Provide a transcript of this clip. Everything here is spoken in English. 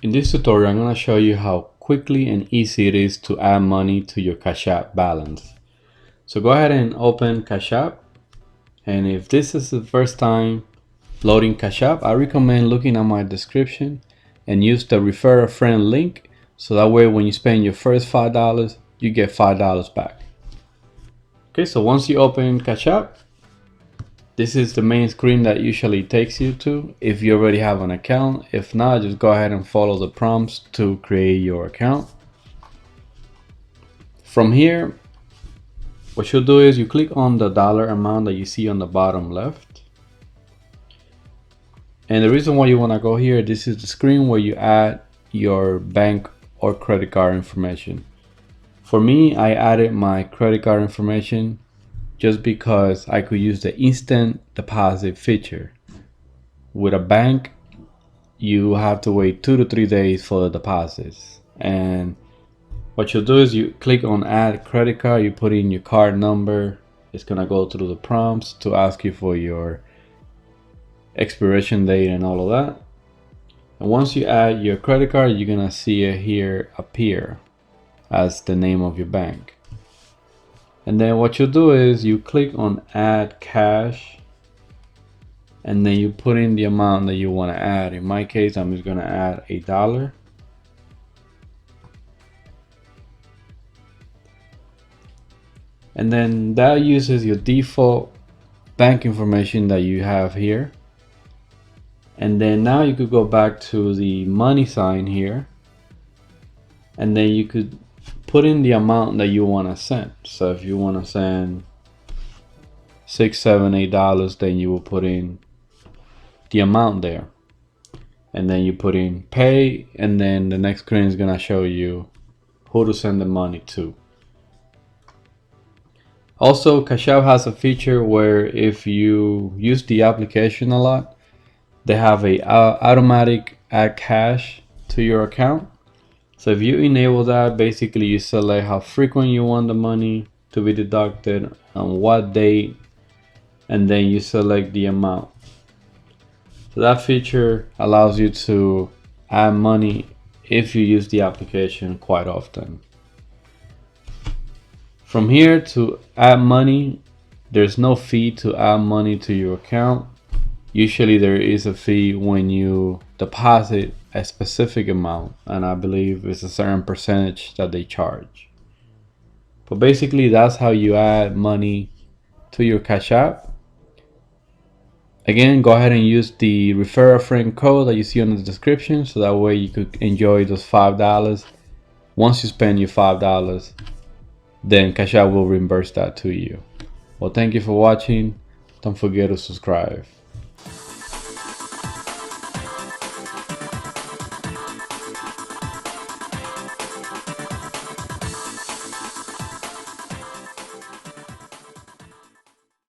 In this tutorial, I'm going to show you how quickly and easy it is to add money to your CashApp balance. So go ahead and open CashApp. And if this is the first time loading CashApp, I recommend looking at my description and use the refer a friend link. So that way when you spend your first $5, you get $5 back. Okay, so once you open CashApp, this is the main screen that usually takes you to if you already have an account. If not, just go ahead and follow the prompts to create your account. From here, what you'll do is you click on the dollar amount that you see on the bottom left. And the reason why you want to go here, this is the screen where you add your bank or credit card information. For me, I added my credit card information just because I could use the instant deposit feature. With a bank, you have to wait 2 to 3 days for the deposits. And what you'll do is you click on add credit card, you put in your card number. It's gonna go through the prompts to ask you for your expiration date and all of that. And once you add your credit card, you're gonna see it here appear as the name of your bank. And then what you'll do is you click on add cash, and then you put in the amount that you want to add. In my case, I'm just going to add $1. And then that uses your default bank information that you have here. And then now you could go back to the money sign here, and then you could put in the amount that you want to send. So if you want to send $6, $7, $8, then you will put in the amount there, and then you put in pay, and then the next screen is going to show you who to send the money to. Also, CashApp has a feature where if you use the application a lot, they have a automatic add cash to your account. So if you enable that, basically you select how frequent you want the money to be deducted, on what date, and then you select the amount. So that feature allows you to add money if you use the application quite often. From here, to add money, there's no fee to add money to your account. Usually there is a fee when you deposit a specific amount, and I believe it's a certain percentage that they charge. But basically that's how you add money to your CashApp. Again, go ahead and use the refer a friend code that you see on the description, so that way you could enjoy those $5. Once you spend your $5, then CashApp will reimburse that to you. Well, thank you for watching. Don't forget to subscribe.